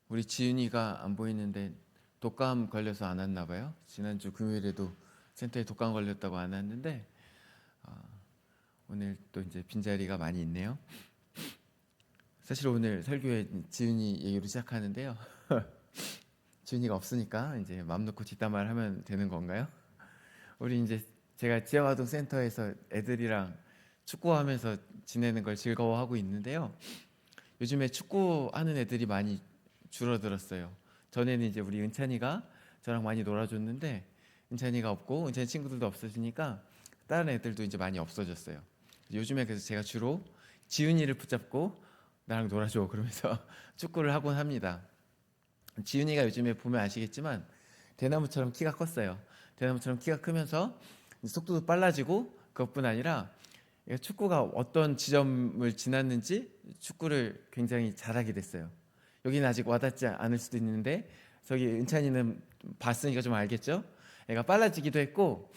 우리 지윤이가 안 보이는데 독감 걸려서 안 왔나 봐요. 지난주 금요일에도 센터에 독감 걸렸다고 안 왔는데 오늘 또 이제 빈자리가 많이 있네요. 사실 오늘 설교에 지윤이 얘기로 시작하는데요. 지윤이가 없으니까 이제 마음 놓고 뒷담화를 하면 되는 건가요? 우리 이제 제가 지역아동 센터에서 애들이랑 축구하면서 지내는 걸 즐거워하고 있는데요. 요즘에 축구하는 애들이 많이 줄어들었어요. 전에는 이제 우리 은찬이가 저랑 많이 놀아줬는데 은찬이가 없고 은찬이 친구들도 없어지니까 다른 애들도 이제 많이 없어졌어요. 요즘에 그래서 제가 주로 지윤이를 붙잡고 나랑 놀아줘 그러면서 축구를 하곤 합니다. 지윤이가 요즘에 보면 아시겠지만 대나무처럼 키가 컸어요. 대나무처럼 키가 크면서 속도도 빨라지고 그것뿐 아니라 축구가 어떤 지점을 지났는지 축구를 굉장히 잘하게 됐어요. 여기는 아직 와닿지 않을 수도 있는데 저기 은찬이는 봤으니까 좀 알겠죠? 애가 빨라지기도 했고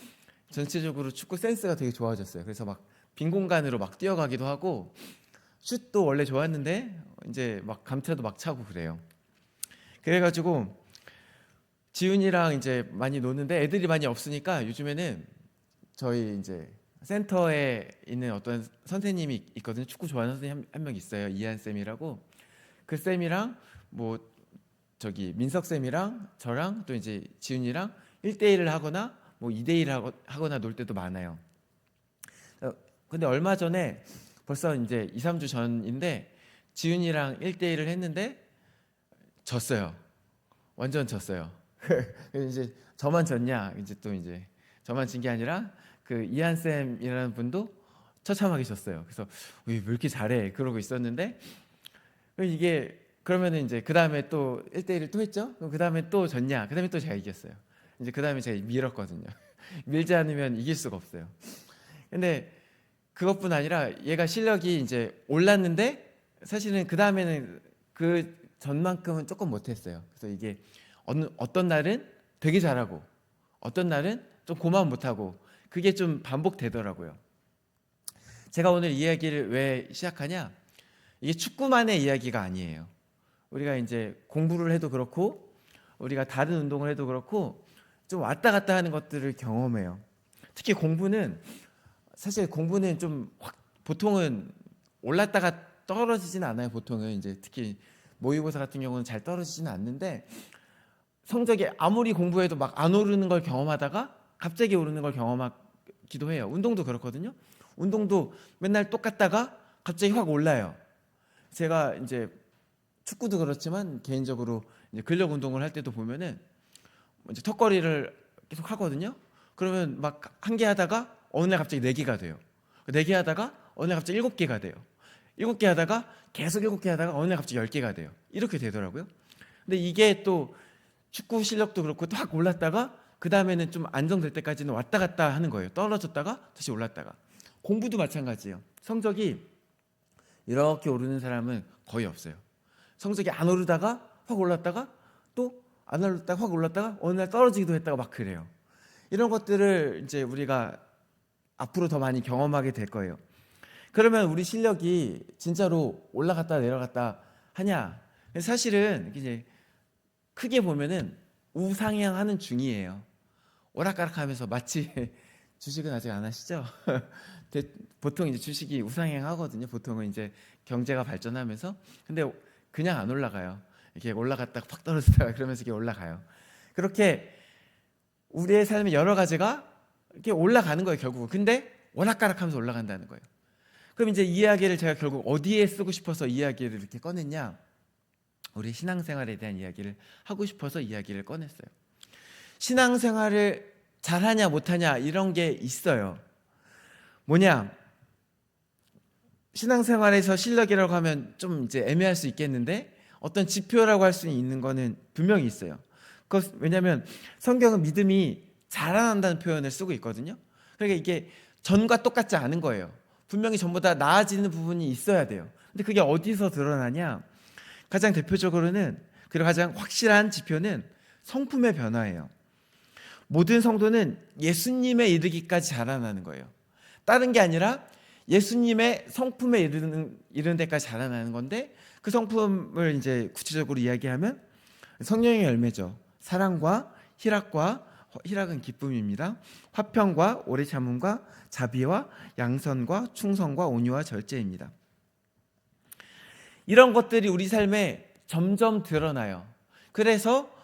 전체적으로 축구 센스가 되게 좋아졌어요. 그래서 막 빈 공간으로 막 뛰어가기도 하고 슛도 원래 좋았는데 이제 막 감차도 막 차고 그래요. 그래가지고 지훈이랑 이제 많이 노는데 애들이 많이 없으니까 요즘에는 저희 이제 센터에 있는 어떤 선생님이 있거든요. 축구 좋아하는 선생님 한 명 있어요. 이한 쌤이라고. 그 쌤이랑 뭐 저기 민석 쌤이랑 저랑 또 이제 지훈이랑 1대1을 하거나 뭐 2대1 하거나 놀 때도 많아요. 근데 얼마 전에 벌써 이제 2, 3주 전인데 지훈이랑 1대1을 했는데 졌어요. 완전 졌어요. 이제 저만 졌냐? 이제 또 이제 저만 진 게 아니라 그 이한 쌤이라는 분도 처참하게 졌어요. 그래서 왜 이렇게 잘해? 그러고 있었는데 이게 그러면은 이제 그 다음에 또 1대1을 또 했죠. 그럼 그 다음에 또 졌냐? 그 다음에 또 제가 이겼어요. 이제 그 다음에 제가 밀었거든요. 밀지 않으면 이길 수가 없어요. 근데 그것뿐 아니라 얘가 실력이 이제 올랐는데 사실은 그 다음에는 그 전만큼은 조금 못했어요. 그래서 이게 어떤 날은 되게 잘하고 어떤 날은 좀 고만 못하고 그게 좀 반복되더라고요. 제가 오늘 이야기를 왜 시작하냐? 이게 축구만의 이야기가 아니에요. 우리가 이제 공부를 해도 그렇고 우리가 다른 운동을 해도 그렇고 좀 왔다 갔다 하는 것들을 경험해요. 특히 공부는 사실 공부는 좀 보통은 올랐다가 떨어지진 않아요. 보통은 이제 특히 모의고사 같은 경우는 잘 떨어지지는 않는데 성적이 아무리 공부해도 막 안 오르는 걸 경험하다가 갑자기 오르는 걸 경험하기도 해요. 운동도 그렇거든요. 운동도 맨날 똑같다가 갑자기 확 올라요. 제가 이제 축구도 그렇지만 개인적으로 이제 근력 운동을 할 때도 보면은 이제 턱걸이를 계속 하거든요. 그러면 막 한 개 하다가 어느 날 갑자기 네 개가 돼요. 네 개 하다가 어느 날 갑자기 7개가 돼요. 7개 하다가 계속 7개 하다가 어느 날 갑자기 10개가 돼요. 이렇게 되더라고요. 근데 이게 또 축구 실력도 그렇고 또 확 올랐다가 그 다음에는 좀 안정될 때까지는 왔다 갔다 하는 거예요. 떨어졌다가 다시 올랐다가. 공부도 마찬가지예요. 성적이 이렇게 오르는 사람은 거의 없어요. 성적이 안 오르다가 확 올랐다가 또 안 올랐다가 확 올랐다가 어느 날 떨어지기도 했다가 막 그래요. 이런 것들을 이제 우리가 앞으로 더 많이 경험하게 될 거예요. 그러면 우리 실력이 진짜로 올라갔다 내려갔다 하냐? 사실은 이제 크게 보면은 우상향하는 중이에요. 오락가락하면서 마치 주식은 아직 안 하시죠? 보통 이제 주식이 우상향하거든요. 보통은 이제 경제가 발전하면서 근데 그냥 안 올라가요. 이렇게 올라갔다가 팍 떨어지다가 그러면서 이렇게 올라가요. 그렇게 우리의 삶의 여러 가지가 이렇게 올라가는 거예요, 결국은. 근데 오락가락하면서 올라간다는 거예요. 그럼 이제 이야기를 제가 결국 어디에 쓰고 싶어서 이야기를 이렇게 꺼냈냐? 우리 신앙생활에 대한 이야기를 하고 싶어서 이야기를 꺼냈어요. 신앙생활을 잘하냐 못하냐 이런 게 있어요. 뭐냐? 신앙생활에서 실력이라고 하면 좀 이제 애매할 수 있겠는데 어떤 지표라고 할 수 있는 거는 분명히 있어요. 왜냐하면 성경은 믿음이 자라난다는 표현을 쓰고 있거든요. 그러니까 이게 전과 똑같지 않은 거예요. 분명히 전보다 나아지는 부분이 있어야 돼요. 근데 그게 어디서 드러나냐? 가장 대표적으로는 그리고 가장 확실한 지표는 성품의 변화예요. 모든 성도는 예수님에 이르기까지 자라나는 거예요. 다른 게 아니라 예수님의 성품에 이르는 데까지 자라나는 건데, 그 성품을 이제 구체적으로 이야기하면 성령의 열매죠. 사랑과 희락은 기쁨입니다. 화평과 오래 참음과 자비와 양선과 충성과 온유와 절제입니다. 이런 것들이 우리 삶에 점점 드러나요. 그래서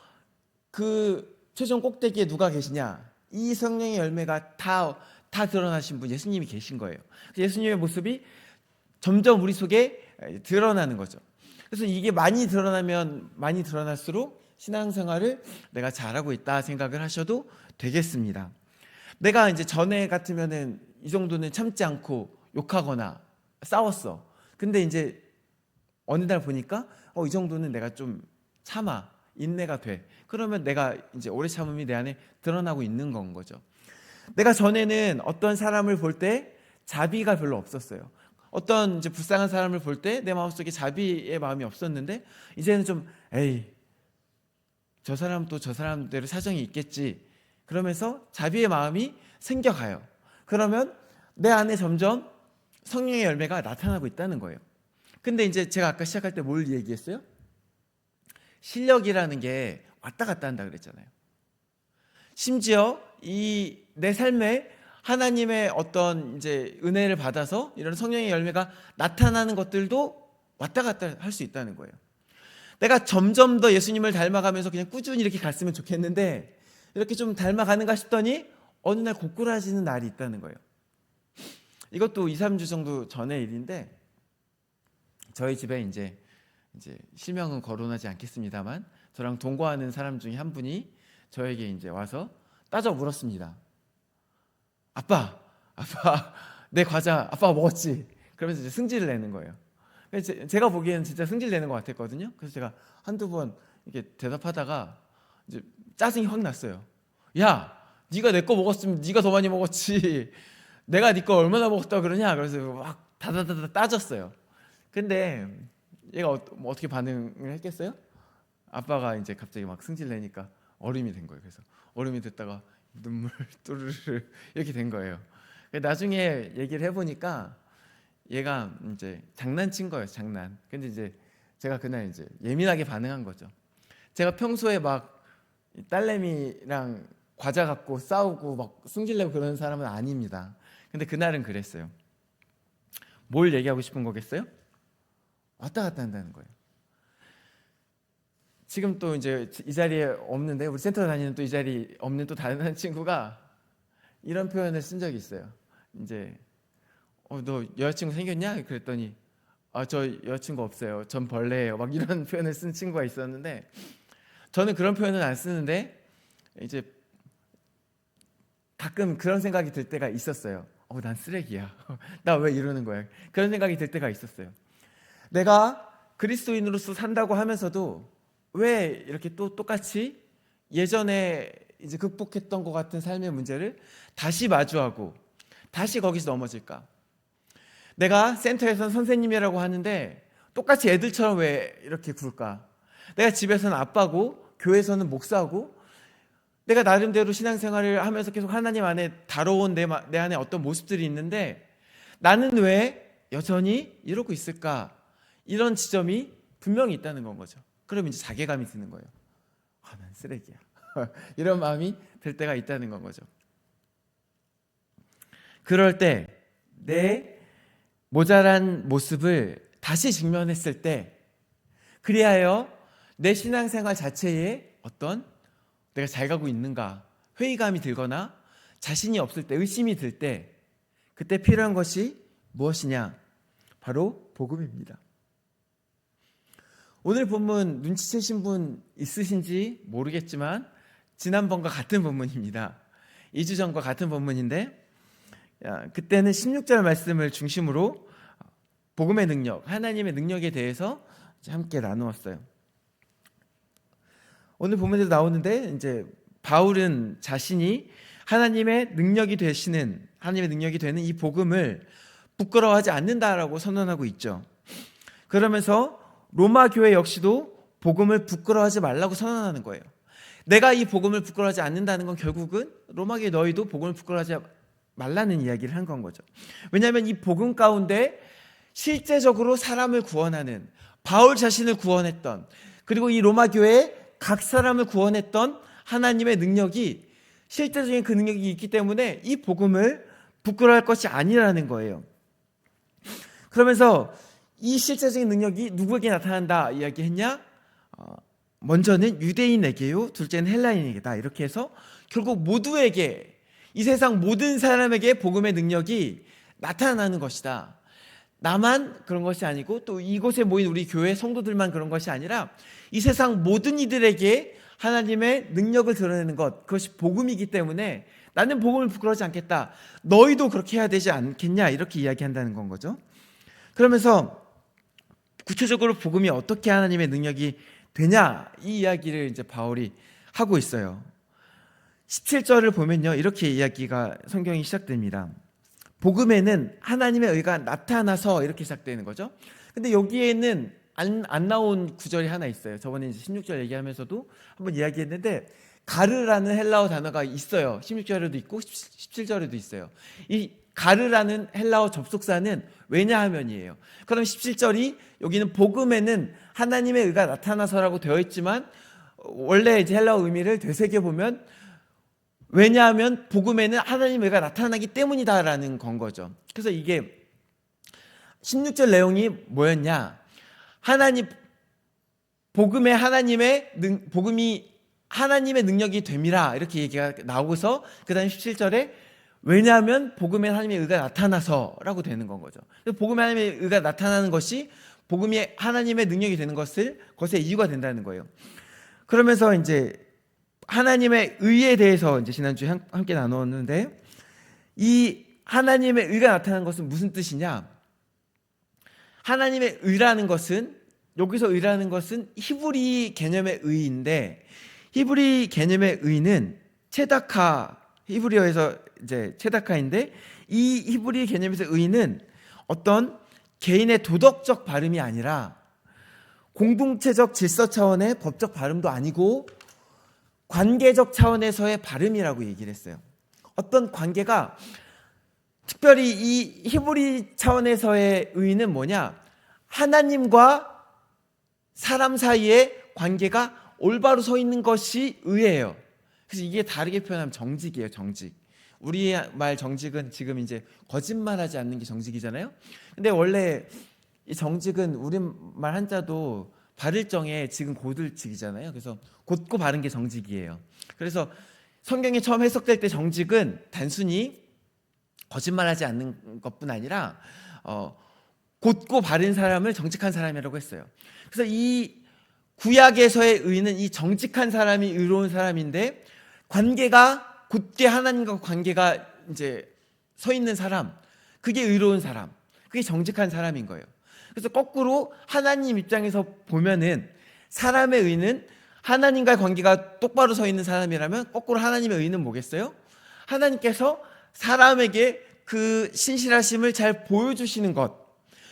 그 최종 꼭대기에 누가 계시냐? 이 성령의 열매가 다 드러나신 분, 예수님이 계신 거예요. 예수님의 모습이 점점 우리 속에 드러나는 거죠. 그래서 이게 많이 드러나면 많이 드러날수록 신앙생활을 내가 잘하고 있다 생각을 하셔도 되겠습니다. 내가 이제 전에 같으면은 이 정도는 참지 않고 욕하거나 싸웠어. 근데 이제 어느 날 보니까 이 정도는 내가 좀 참아, 인내가 돼. 그러면 내가 이제 오래 참음이 내 안에 드러나고 있는 건 거죠. 내가 전에는 어떤 사람을 볼 때 자비가 별로 없었어요. 어떤 이제 불쌍한 사람을 볼 때 내 마음속에 자비의 마음이 없었는데, 이제는 좀 저 사람도 저 사람대로 사정이 있겠지, 그러면서 자비의 마음이 생겨가요. 그러면 내 안에 점점 성령의 열매가 나타나고 있다는 거예요. 근데 이제 제가 아까 시작할 때 뭘 얘기했어요? 실력이라는 게 왔다 갔다 한다 그랬잖아요. 심지어 이 내 삶에 하나님의 어떤 이제 은혜를 받아서 이런 성령의 열매가 나타나는 것들도 왔다 갔다 할 수 있다는 거예요. 내가 점점 더 예수님을 닮아가면서 그냥 꾸준히 이렇게 갔으면 좋겠는데, 이렇게 좀 닮아가는가 싶더니 어느 날 고꾸라지는 날이 있다는 거예요. 이것도 2, 3주 정도 전의 일인데, 저희 집에 이제 실명은 거론하지 않겠습니다만, 저랑 동거하는 사람 중에 한 분이 저에게 이제 와서 따져 물었습니다. 아빠, 내 과자 아빠가 먹었지? 그러면서 이제 승질을 내는 거예요. 제가 보기에는 진짜 승질 내는 것 같았거든요. 그래서 제가 한두 번 이렇게 대답하다가 이제 짜증이 확 났어요. 야, 네가 내 거 먹었으면 네가 더 많이 먹었지. 내가 네 거 얼마나 먹었다고 그러냐? 그래서 막 다다다다 따졌어요. 근데 얘가 어떻게 반응을 했겠어요? 아빠가 이제 갑자기 막 승질 내니까 얼음이 된 거예요. 그래서 얼음이 됐다가 눈물 뚜르르 이렇게 된 거예요. 나중에 얘기를 해보니까 얘가 이제 장난친 거예요, 장난. 근데 이제 제가 그날 이제 예민하게 반응한 거죠. 제가 평소에 막 딸내미랑 과자 갖고 싸우고 막 승질내고 그러는 사람은 아닙니다. 근데 그날은 그랬어요. 뭘 얘기하고 싶은 거겠어요? 왔다 갔다 한다는 거예요. 지금 또 이제 이 자리에 없는데, 우리 센터 다니는 또 이 자리 없는 또 다른 한 친구가 이런 표현을 쓴 적이 있어요. 이제 너 여자친구 생겼냐? 그랬더니 저 여자친구 없어요. 전 벌레예요. 막 이런 표현을 쓴 친구가 있었는데, 저는 그런 표현은 안 쓰는데 이제 가끔 그런 생각이 들 때가 있었어요. 난 쓰레기야. 나 왜 이러는 거야? 그런 생각이 들 때가 있었어요. 내가 그리스도인으로서 산다고 하면서도 왜 이렇게 또 똑같이 예전에 이제 극복했던 것 같은 삶의 문제를 다시 마주하고 다시 거기서 넘어질까? 내가 센터에서는 선생님이라고 하는데 똑같이 애들처럼 왜 이렇게 굴까? 내가 집에서는 아빠고 교회에서는 목사고, 내가 나름대로 신앙생활을 하면서 계속 하나님 안에 다뤄온 내 안에 어떤 모습들이 있는데 나는 왜 여전히 이러고 있을까? 이런 지점이 분명히 있다는 건 거죠. 그러면 이제 자괴감이 드는 거예요. 난 쓰레기야. 이런 마음이 들 때가 있다는 건 거죠. 그럴 때 내 모자란 모습을 다시 직면했을 때, 그리하여 내 신앙생활 자체에 어떤 내가 잘 가고 있는가 회의감이 들거나 자신이 없을 때, 의심이 들 때, 그때 필요한 것이 무엇이냐? 바로 복음입니다. 오늘 본문 눈치채신 분 있으신지 모르겠지만 지난번과 같은 본문입니다. 2주 전과 같은 본문인데, 그때는 16절 말씀을 중심으로 복음의 능력, 하나님의 능력에 대해서 함께 나누었어요. 오늘 본문에도 나오는데, 이제 바울은 자신이 하나님의 능력이 되는 이 복음을 부끄러워하지 않는다라고 선언하고 있죠. 그러면서 로마 교회 역시도 복음을 부끄러워하지 말라고 선언하는 거예요. 내가 이 복음을 부끄러워하지 않는다는 건 결국은 로마 교회 너희도 복음을 부끄러워하지 말라는 이야기를 한 건 거죠. 왜냐하면 이 복음 가운데 실제적으로 사람을 구원하는, 바울 자신을 구원했던, 그리고 이 로마 교회의 각 사람을 구원했던 하나님의 능력이, 실제적인 그 능력이 있기 때문에 이 복음을 부끄러워할 것이 아니라는 거예요. 그러면서 이 실제적인 능력이 누구에게 나타난다 이야기했냐? 먼저는 유대인에게요, 둘째는 헬라인에게다. 이렇게 해서 결국 모두에게, 이 세상 모든 사람에게 복음의 능력이 나타나는 것이다. 나만 그런 것이 아니고 또 이곳에 모인 우리 교회 성도들만 그런 것이 아니라 이 세상 모든 이들에게 하나님의 능력을 드러내는 것, 그것이 복음이기 때문에 나는 복음을 부끄러워하지 않겠다. 너희도 그렇게 해야 되지 않겠냐, 이렇게 이야기한다는 건 거죠. 그러면서 구체적으로 복음이 어떻게 하나님의 능력이 되냐, 이 이야기를 이제 바울이 하고 있어요. 17절을 보면요, 이렇게 이야기가, 성경이 시작됩니다. 복음에는 하나님의 의가 나타나서, 이렇게 시작되는 거죠. 근데 여기에는 안 나온 구절이 하나 있어요. 저번에 이제 16절 얘기하면서도 한번 이야기했는데, 가르라는 헬라어 단어가 있어요. 16절에도 있고 17절에도 있어요. 이 가르라는 헬라어 접속사는 왜냐하면이에요. 그럼 17절이, 여기는 복음에는 하나님의 의가 나타나서라고 되어 있지만 원래 이제 헬라어 의미를 되새겨 보면 왜냐하면 복음에는 하나님의 의가 나타나기 때문이다라는 건 거죠. 그래서 이게 16절 내용이 뭐였냐? 복음이 하나님의 능력이 됨이라, 이렇게 얘기가 나오고서 그 다음에 17절에 왜냐하면 복음에 하나님의 의가 나타나서라고 되는 건 거죠. 복음에 하나님의 의가 나타나는 것이 복음이 하나님의 능력이 되는 것의 이유가 된다는 거예요. 그러면서 이제 하나님의 의에 대해서 이제 지난주에 함께 나누었는데, 이 하나님의 의가 나타나는 것은 무슨 뜻이냐? 하나님의 의라는 것은, 여기서 의라는 것은 히브리 개념의 의인데, 히브리 개념의 의는 체다카, 히브리어에서 이제 체다카인데, 이 히브리 개념에서 의는 어떤 개인의 도덕적 발음이 아니라 공동체적 질서 차원의 법적 발음도 아니고 관계적 차원에서의 발음이라고 얘기를 했어요. 어떤 관계가, 특별히 이 히브리 차원에서의 의는 뭐냐? 하나님과 사람 사이의 관계가 올바로 서 있는 것이 의예요. 그래서 이게 다르게 표현하면 정직이에요, 정직. 우리말 정직은 지금 이제 거짓말하지 않는 게 정직이잖아요. 근데 원래 이 정직은 우리말 한자도 발을정에 지금 고들직이잖아요. 그래서 곧고 바른 게 정직이에요. 그래서 성경이 처음 해석될 때 정직은 단순히 거짓말하지 않는 것뿐 아니라 곧고 바른 사람을 정직한 사람이라고 했어요. 그래서 이 구약에서의 의는 이 정직한 사람이 의로운 사람인데, 관계가 곧게 하나님과 관계가 이제 서 있는 사람, 그게 의로운 사람, 그게 정직한 사람인 거예요. 그래서 거꾸로 하나님 입장에서 보면은 사람의 의는 하나님과의 관계가 똑바로 서 있는 사람이라면, 거꾸로 하나님의 의는 뭐겠어요? 하나님께서 사람에게 그 신실하심을 잘 보여주시는 것,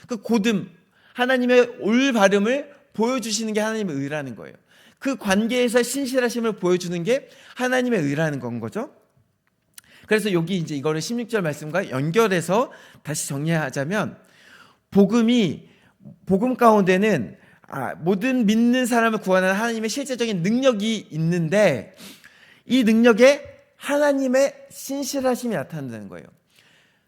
그 고듬, 하나님의 올바름을 보여주시는 게 하나님의 의라는 거예요. 그 관계에서 신실하심을 보여주는 게 하나님의 의라는 건 거죠. 그래서 여기 이제 이거를 16절 말씀과 연결해서 다시 정리하자면, 복음 가운데는 모든 믿는 사람을 구원하는 하나님의 실제적인 능력이 있는데, 이 능력에 하나님의 신실하심이 나타난다는 거예요.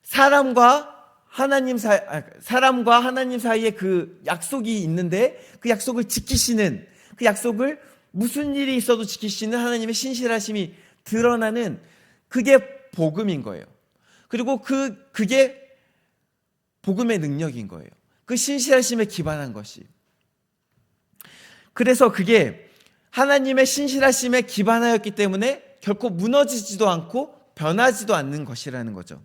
사람과 하나님 사이에 그 약속이 있는데, 그 약속을 지키시는, 그 약속을 무슨 일이 있어도 지키시는 하나님의 신실하심이 드러나는, 그게 복음인 거예요. 그리고 그게 복음의 능력인 거예요. 그 신실하심에 기반한 것이. 그래서 그게 하나님의 신실하심에 기반하였기 때문에 결코 무너지지도 않고 변하지도 않는 것이라는 거죠.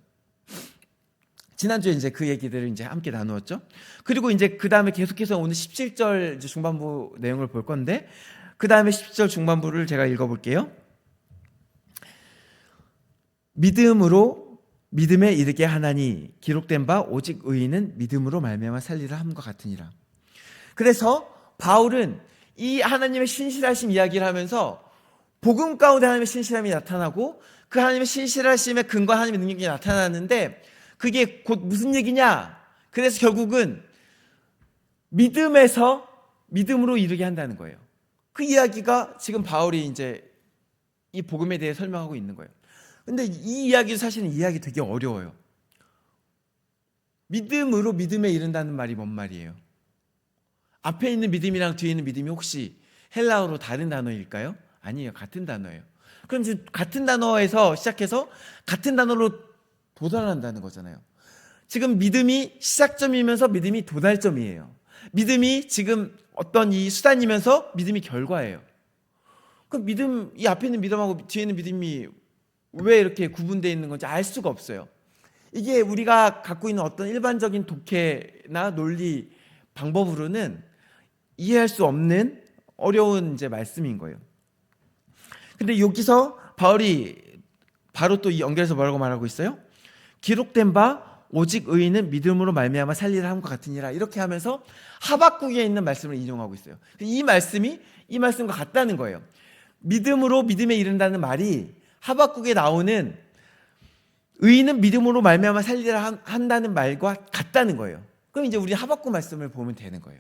지난주에 이제 그 얘기들을 이제 함께 나누었죠. 그리고 이제 그 다음에 계속해서 오늘 17절 중반부 내용을 볼 건데, 그 다음에 17절 중반부를 제가 읽어볼게요. 믿음에 이르게 하나니 기록된 바 오직 의인은 믿음으로 말미암아 살리라 함과 같으니라. 그래서 바울은 이 하나님의 신실하심 이야기를 하면서 복음 가운데 하나님의 신실함이 나타나고, 그 하나님의 신실하심의 근거 하나님의 능력이 나타나는데 그게 곧 무슨 얘기냐? 그래서 결국은 믿음에서 믿음으로 이르게 한다는 거예요. 그 이야기가 지금 바울이 이제 이 복음에 대해 설명하고 있는 거예요. 근데 이 이야기도 사실은 이야기 되게 어려워요. 믿음으로 믿음에 이른다는 말이 뭔 말이에요? 앞에 있는 믿음이랑 뒤에 있는 믿음이 혹시 헬라어로 다른 단어일까요? 아니에요. 같은 단어예요. 그럼 이제 같은 단어에서 시작해서 같은 단어로 도달한다는 거잖아요. 지금 믿음이 시작점이면서 믿음이 도달점이에요. 믿음이 지금 어떤 이 수단이면서 믿음이 결과예요. 그럼 믿음, 이 앞에 있는 믿음하고 뒤에 있는 믿음이 왜 이렇게 구분되어 있는 건지 알 수가 없어요. 이게 우리가 갖고 있는 어떤 일반적인 독해나 논리 방법으로는 이해할 수 없는 어려운 이제 말씀인 거예요. 근데 여기서 바울이 바로 또 연결해서 뭐라고 말하고 있어요? 기록된 바 오직 의인은 믿음으로 말미암아 살리라 함과 같으니라. 이렇게 하면서 하박국에 있는 말씀을 인용하고 있어요. 이 말씀이 이 말씀과 같다는 거예요. 믿음으로 믿음에 이른다는 말이 하박국에 나오는 의인은 믿음으로 말미암아 살리라 한다는 말과 같다는 거예요. 그럼 이제 우리 하박국 말씀을 보면 되는 거예요.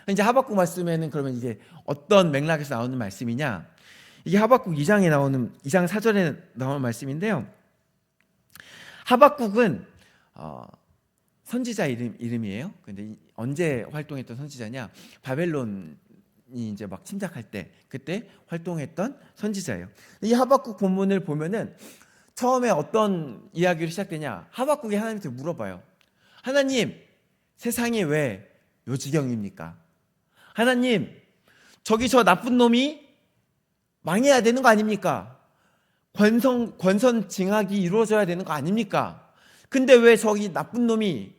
이제 하박국 말씀에는 그러면 이게 어떤 맥락에서 나오는 말씀이냐? 이게 하박국 2장에 나오는 2장 4절에 나오는 말씀인데요. 하박국은 선지자 이름이에요. 근데 언제 활동했던 선지자냐? 바벨론이 이제 막 침략할 때 그때 활동했던 선지자예요. 이 하박국 본문을 보면은 처음에 어떤 이야기로 시작되냐? 하박국이 하나님한테 물어봐요. 하나님, 세상이 왜 요지경입니까? 하나님, 저기 저 나쁜 놈이 망해야 되는 거 아닙니까? 권선징악이 이루어져야 되는 거 아닙니까? 근데 왜 저기 나쁜 놈이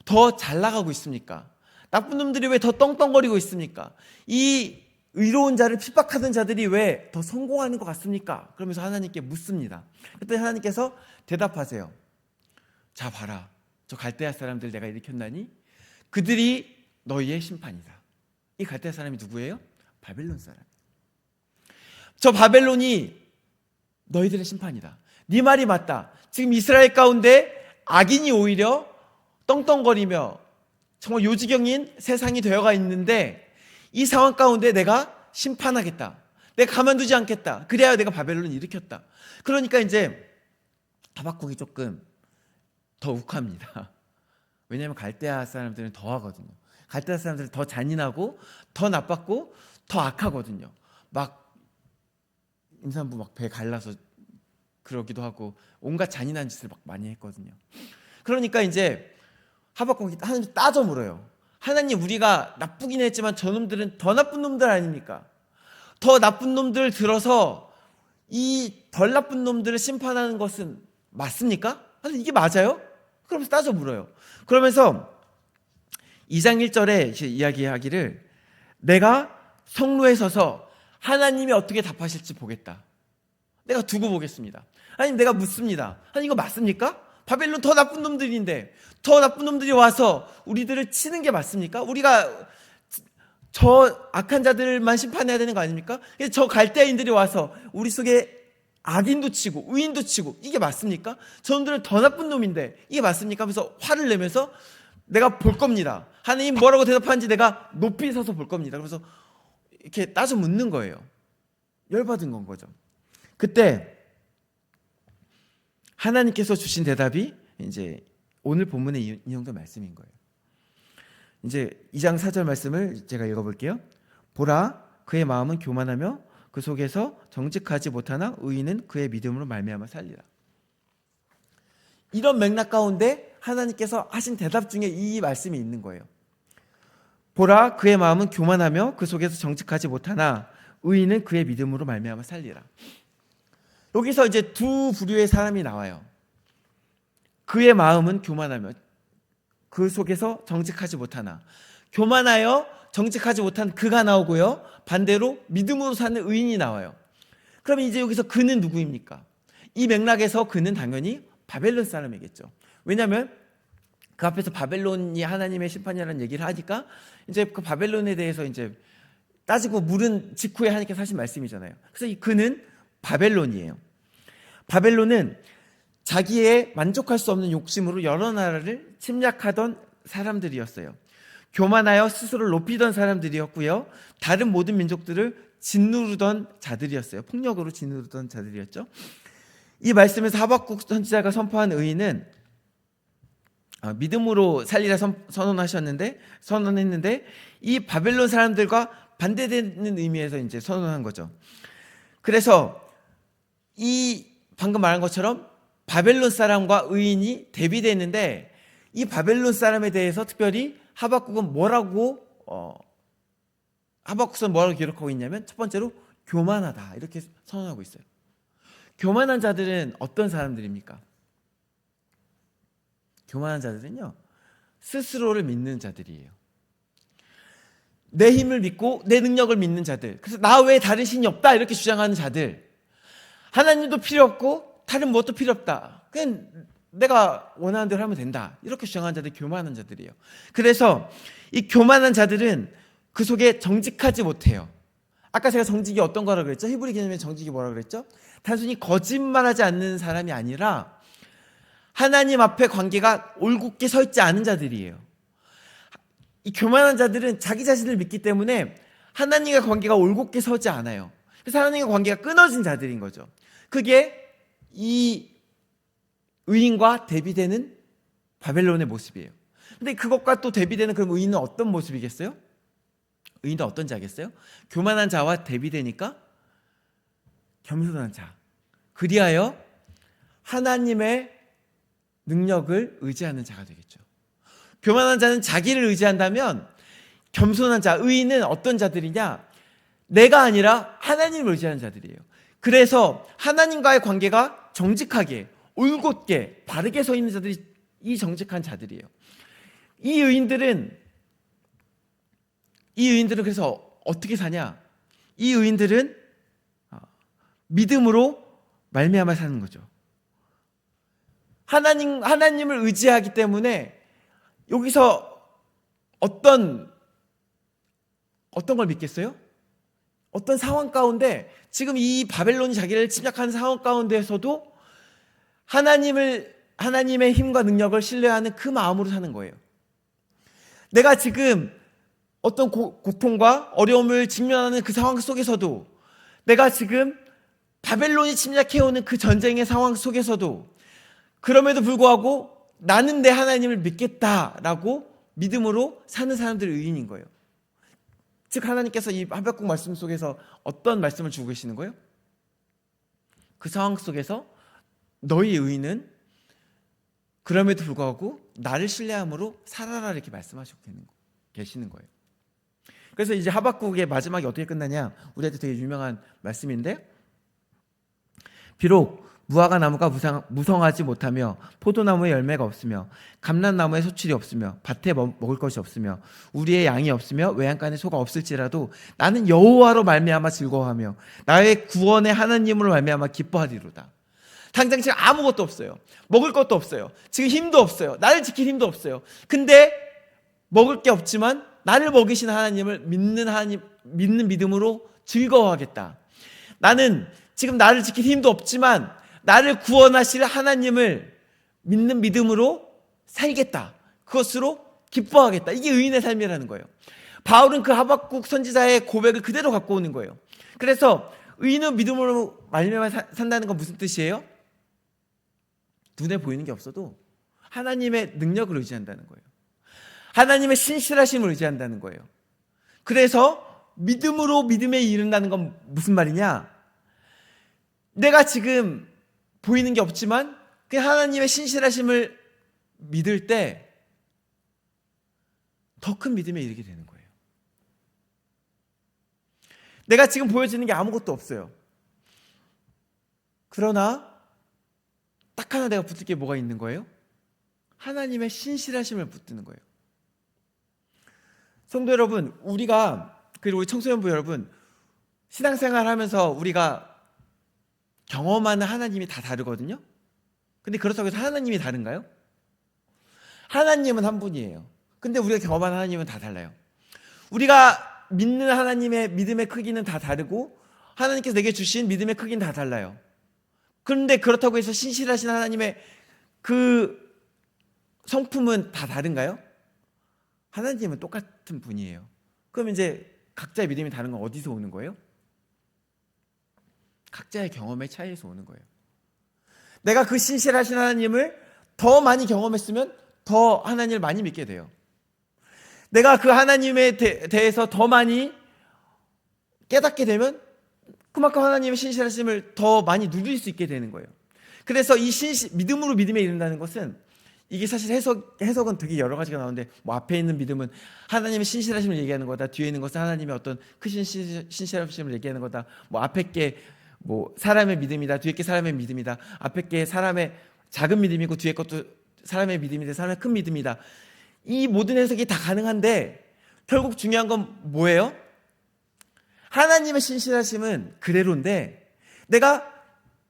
더 잘 나가고 있습니까? 나쁜 놈들이 왜 더 떵떵거리고 있습니까? 이 의로운 자를 핍박하던 자들이 왜 더 성공하는 것 같습니까? 그러면서 하나님께 묻습니다. 그때 하나님께서 대답하세요. 자 봐라, 저 갈대아 사람들 내가 일으켰나니 그들이 너희의 심판이다. 이 갈대아 사람이 누구예요? 바벨론 사람. 저 바벨론이 너희들의 심판이다. 네 말이 맞다. 지금 이스라엘 가운데 악인이 오히려 떵떵거리며 정말 요지경인 세상이 되어가 있는데 이 상황 가운데 내가 심판하겠다. 내가 가만두지 않겠다. 그래야 내가 바벨론을 일으켰다. 그러니까 이제 하박국이 조금 더 욱합니다. 왜냐하면 갈대아 사람들은 더 하거든요. 갈대아 사람들은 더 잔인하고 더 나빴고 더 악하거든요. 막 임산부 막 배 갈라서 그러기도 하고 온갖 잔인한 짓을 막 많이 했거든요. 그러니까 이제 하박국이 하나님 따져 물어요. 하나님, 우리가 나쁘긴 했지만 저놈들은 더 나쁜 놈들 아닙니까? 더 나쁜 놈들 들어서 이 덜 나쁜 놈들을 심판하는 것은 맞습니까? 하나님, 이게 맞아요? 그러면서 따져 물어요. 그러면서 2장 1절에 이야기하기를 내가 성루에 서서 하나님이 어떻게 답하실지 보겠다. 내가 두고 보겠습니다. 하나님, 내가 묻습니다. 하나님, 이거 맞습니까? 바벨론 더 나쁜 놈들인데 더 나쁜 놈들이 와서 우리들을 치는 게 맞습니까? 우리가 저 악한 자들만 심판해야 되는 거 아닙니까? 저 갈대아인들이 와서 우리 속에 악인도 치고 의인도 치고 이게 맞습니까? 저놈들은 더 나쁜 놈인데 이게 맞습니까? 하면서 화를 내면서 내가 볼 겁니다. 하나님 뭐라고 대답하는지 내가 높이 서서 볼 겁니다. 그래서 이렇게 따져 묻는 거예요. 열받은 건 거죠. 그때 하나님께서 주신 대답이 이제 오늘 본문에 인용된 말씀인 거예요. 이제 2장 4절 말씀을 제가 읽어볼게요. 보라, 그의 마음은 교만하며 그 속에서 정직하지 못하나 의인은 그의 믿음으로 말미암아 살리라. 이런 맥락 가운데 하나님께서 하신 대답 중에 이 말씀이 있는 거예요. 보라, 그의 마음은 교만하며 그 속에서 정직하지 못하나 의인은 그의 믿음으로 말미암아 살리라. 여기서 이제 두 부류의 사람이 나와요. 그의 마음은 교만하며 그 속에서 정직하지 못하나. 교만하여 정직하지 못한 그가 나오고요. 반대로 믿음으로 사는 의인이 나와요. 그러면 이제 여기서 그는 누구입니까? 이 맥락에서 그는 당연히 바벨론 사람이겠죠. 왜냐하면 그 앞에서 바벨론이 하나님의 심판이라는 얘기를 하니까 이제 그 바벨론에 대해서 이제 따지고 물은 직후에 하나님께서 하신 말씀이잖아요. 그래서 이 그는 바벨론이에요. 바벨론은 자기의 만족할 수 없는 욕심으로 여러 나라를 침략하던 사람들이었어요. 교만하여 스스로를 높이던 사람들이었고요. 다른 모든 민족들을 짓누르던 자들이었어요. 폭력으로 짓누르던 자들이었죠. 이 말씀에서 하박국 선지자가 선포한 의의는 믿음으로 살리라 선언했는데 이 바벨론 사람들과 반대되는 의미에서 이제 선언한 거죠. 그래서 이 방금 말한 것처럼 바벨론 사람과 의인이 대비되는데 이 바벨론 사람에 대해서 특별히 하박국은 하박국은 뭐라고 기록하고 있냐면 첫 번째로 교만하다 이렇게 선언하고 있어요. 교만한 자들은 어떤 사람들입니까? 교만한 자들은요, 스스로를 믿는 자들이에요. 내 힘을 믿고 내 능력을 믿는 자들, 그래서 나 외에 다른 신이 없다 이렇게 주장하는 자들, 하나님도 필요 없고 다른 무엇도 필요 없다, 그냥 내가 원하는 대로 하면 된다 이렇게 주장하는 자들이 교만한 자들이에요. 그래서 이 교만한 자들은 그 속에 정직하지 못해요. 아까 제가 정직이 어떤 거라고 그랬죠? 히브리 개념의 정직이 뭐라고 그랬죠? 단순히 거짓말하지 않는 사람이 아니라 하나님 앞에 관계가 올곧게 서 있지 않은 자들이에요. 이 교만한 자들은 자기 자신을 믿기 때문에 하나님과 관계가 올곧게 서지 않아요. 그래서 하나님과 관계가 끊어진 자들인 거죠. 그게 이 의인과 대비되는 바벨론의 모습이에요. 근데 그것과 또 대비되는 그럼 의인은 어떤 모습이겠어요? 의인은 어떤 자겠어요? 교만한 자와 대비되니까 겸손한 자. 그리하여 하나님의 능력을 의지하는 자가 되겠죠. 교만한 자는 자기를 의지한다면 겸손한 자, 의인은 어떤 자들이냐? 내가 아니라 하나님을 의지하는 자들이에요. 그래서 하나님과의 관계가 정직하게, 올곧게, 바르게 서 있는 자들이 이 정직한 자들이에요. 이 의인들은 그래서 어떻게 사냐? 이 의인들은 믿음으로 말미암아 사는 거죠. 하나님을 의지하기 때문에 여기서 어떤 걸 믿겠어요? 어떤 상황 가운데 지금 이 바벨론이 자기를 침략하는 상황 가운데에서도 하나님의 힘과 능력을 신뢰하는 그 마음으로 사는 거예요. 내가 지금 어떤 고통과 어려움을 직면하는 그 상황 속에서도, 내가 지금 바벨론이 침략해오는 그 전쟁의 상황 속에서도, 그럼에도 불구하고 나는 내 하나님을 믿겠다라고 믿음으로 사는 사람들이 의인인 거예요. 즉 하나님께서 이 하박국 말씀 속에서 어떤 말씀을 주고 계시는 거예요? 그 상황 속에서 너희 의인은 그럼에도 불구하고 나를 신뢰함으로 살아라 이렇게 말씀하시고 계시는 거예요. 그래서 이제 하박국의 마지막이 어떻게 끝나냐? 우리한테 되게 유명한 말씀인데, 비록 무화과 나무가 무성하지 못하며 포도나무에 열매가 없으며 감람나무에 소출이 없으며 밭에 먹을 것이 없으며 우리의 양이 없으며 외양간에 소가 없을지라도 나는 여호와로 말미암아 즐거워하며 나의 구원의 하나님으로 말미암아 기뻐하리로다. 당장 지금 아무것도 없어요. 먹을 것도 없어요. 지금 힘도 없어요. 나를 지킬 힘도 없어요. 근데 먹을 게 없지만 나를 먹이신 하나님을 믿는 믿음으로 즐거워하겠다. 나는 지금 나를 지킬 힘도 없지만 나를 구원하실 하나님을 믿는 믿음으로 살겠다. 그것으로 기뻐하겠다. 이게 의인의 삶이라는 거예요. 바울은 그 하박국 선지자의 고백을 그대로 갖고 오는 거예요. 그래서 의인은 믿음으로 말미암아 산다는 건 무슨 뜻이에요? 눈에 보이는 게 없어도 하나님의 능력을 의지한다는 거예요. 하나님의 신실하심을 의지한다는 거예요. 그래서 믿음으로 믿음에 이른다는 건 무슨 말이냐? 내가 지금 보이는 게 없지만 그 하나님의 신실하심을 믿을 때 더 큰 믿음에 이르게 되는 거예요. 내가 지금 보여지는 게 아무것도 없어요. 그러나 딱 하나 내가 붙을 게 뭐가 있는 거예요? 하나님의 신실하심을 붙드는 거예요. 성도 여러분, 그리고 우리 청소년부 여러분, 신앙생활 하면서 우리가 경험하는 하나님이 다 다르거든요. 근데 그렇다고 해서 하나님이 다른가요? 하나님은 한 분이에요. 근데 우리가 경험하는 하나님은 다 달라요. 우리가 믿는 하나님의 믿음의 크기는 다 다르고 하나님께서 내게 주신 믿음의 크기는 다 달라요. 그런데 그렇다고 해서 신실하신 하나님의 그 성품은 다 다른가요? 하나님은 똑같은 분이에요. 그럼 이제 각자의 믿음이 다른 건 어디서 오는 거예요? 각자의 경험의 차이에서 오는 거예요. 내가 그 신실하신 하나님을 더 많이 경험했으면 더 하나님을 많이 믿게 돼요. 내가 그 하나님에 대해서 더 많이 깨닫게 되면 그만큼 하나님의 신실하심을 더 많이 누릴 수 있게 되는 거예요. 그래서 이 믿음으로 믿음에 이른다는 것은, 이게 사실 해석은 되게 여러 가지가 나오는데, 뭐 앞에 있는 믿음은 하나님의 신실하심을 얘기하는 거다, 뒤에 있는 것은 하나님의 어떤 크신 신실하심을 얘기하는 거다, 뭐 앞에 게 뭐 사람의 믿음이다, 뒤에 게 사람의 믿음이다, 앞에 게 사람의 작은 믿음이고 뒤에 것도 사람의 믿음이다, 사람의 큰 믿음이다. 이 모든 해석이 다 가능한데 결국 중요한 건 뭐예요? 하나님의 신실하심은 그대로인데, 내가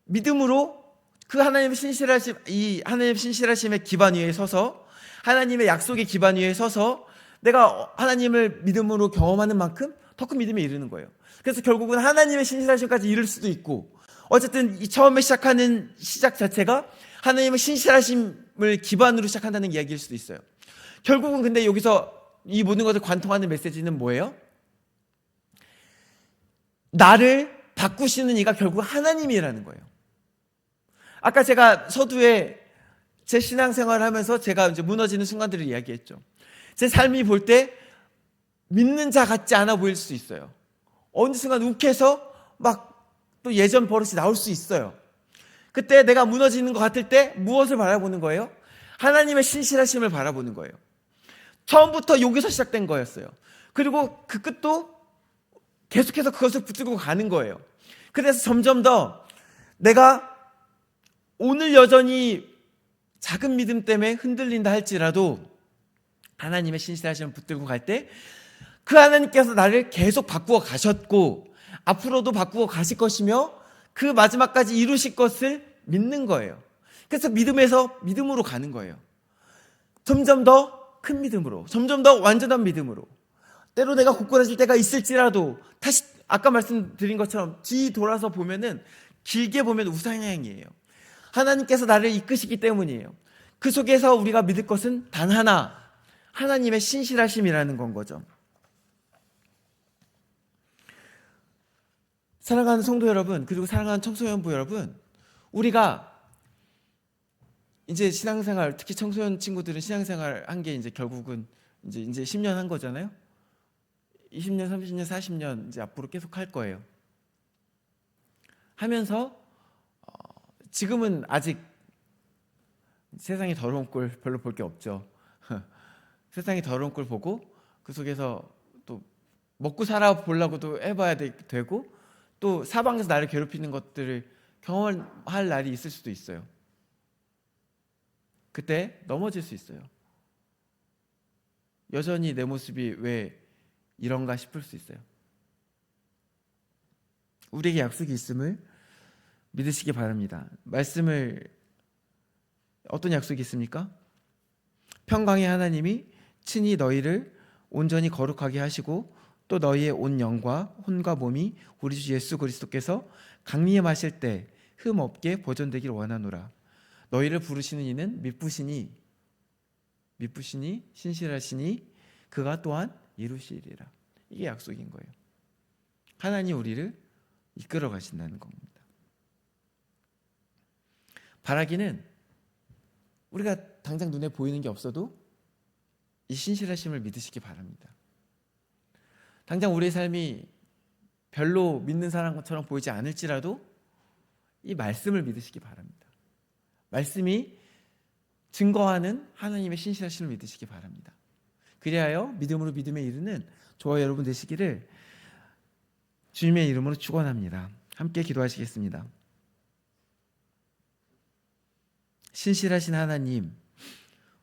믿음으로 그 하나님의 신실하심, 이 하나님의 신실하심의 기반 위에 서서, 하나님의 약속의 기반 위에 서서 내가 하나님을 믿음으로 경험하는 만큼 더 큰 믿음에 이르는 거예요. 그래서 결국은 하나님의 신실하심까지 이룰 수도 있고, 어쨌든 이 처음에 시작하는 시작 자체가 하나님의 신실하심을 기반으로 시작한다는 이야기일 수도 있어요. 결국은 근데 여기서 이 모든 것을 관통하는 메시지는 뭐예요? 나를 바꾸시는 이가 결국 하나님이라는 거예요. 아까 제가 서두에 제 신앙생활을 하면서 제가 이제 무너지는 순간들을 이야기했죠. 제 삶이 볼 때 믿는 자 같지 않아 보일 수 있어요. 어느 순간 욱해서 막 또 예전 버릇이 나올 수 있어요. 그때 내가 무너지는 것 같을 때 무엇을 바라보는 거예요? 하나님의 신실하심을 바라보는 거예요. 처음부터 여기서 시작된 거였어요. 그리고 그 끝도 계속해서 그것을 붙들고 가는 거예요. 그래서 점점 더 내가 오늘 여전히 작은 믿음 때문에 흔들린다 할지라도 하나님의 신실하심을 붙들고 갈 때 그 하나님께서 나를 계속 바꾸어 가셨고 앞으로도 바꾸어 가실 것이며 그 마지막까지 이루실 것을 믿는 거예요. 그래서 믿음으로 가는 거예요. 점점 더 큰 믿음으로, 점점 더 완전한 믿음으로. 때로 내가 고꾸라질 때가 있을지라도 다시 아까 말씀드린 것처럼 뒤 돌아서 보면은, 길게 보면 우상향이에요. 하나님께서 나를 이끄시기 때문이에요. 그 속에서 우리가 믿을 것은 단 하나, 하나님의 신실하심이라는 건 거죠. 사랑하는 성도 여러분, 그리고 사랑하는 청소년부 여러분, 우리가 이제 신앙생활, 특히 청소년 친구들은 신앙생활 한 게 이제 결국은 이제 10년 한 거잖아요. 20년, 30년, 40년 이제 앞으로 계속 할 거예요. 하면서 지금은 아직 세상에 더러운 꼴 별로 볼 게 없죠. 세상에 더러운 꼴 보고 그 속에서 또 먹고 살아 보려고도 해봐야 되고, 또 사방에서 나를 괴롭히는 것들을 경험할 날이 있을 수도 있어요. 그때 넘어질 수 있어요. 여전히 내 모습이 왜 이런가 싶을 수 있어요. 우리에게 약속이 있음을 믿으시기 바랍니다. 말씀을, 어떤 약속이 있습니까? 평강의 하나님이 친히 너희를 온전히 거룩하게 하시고 또 너희의 온 영과 혼과 몸이 우리 주 예수 그리스도께서 강림하실 때 흠 없게 보존되기를 원하노라. 너희를 부르시는 이는 미쁘시니 신실하시니 그가 또한 이루시리라. 이게 약속인 거예요. 하나님 우리를 이끌어 가신다는 겁니다. 바라기는 우리가 당장 눈에 보이는 게 없어도 이 신실하심을 믿으시기 바랍니다. 당장 우리의 삶이 별로 믿는 사람처럼 보이지 않을지라도 이 말씀을 믿으시기 바랍니다. 말씀이 증거하는 하나님의 신실하심을 믿으시기 바랍니다. 그리하여 믿음으로 믿음에 이르는 저와 여러분 되시기를 주님의 이름으로 축원합니다. 함께 기도하시겠습니다. 신실하신 하나님,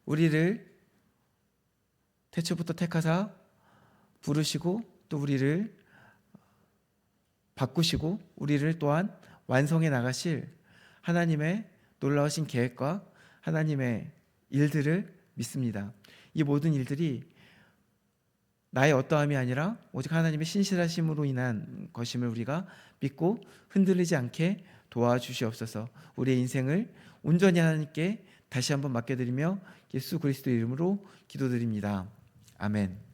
우리를 태초부터 택하사 부르시고 또 우리를 바꾸시고 우리를 또한 완성해 나가실 하나님의 놀라우신 계획과 하나님의 일들을 믿습니다. 이 모든 일들이 나의 어떠함이 아니라 오직 하나님의 신실하심으로 인한 것임을 우리가 믿고 흔들리지 않게 도와주시옵소서. 우리의 인생을 온전히 하나님께 다시 한번 맡겨드리며 예수 그리스도 이름으로 기도드립니다. 아멘.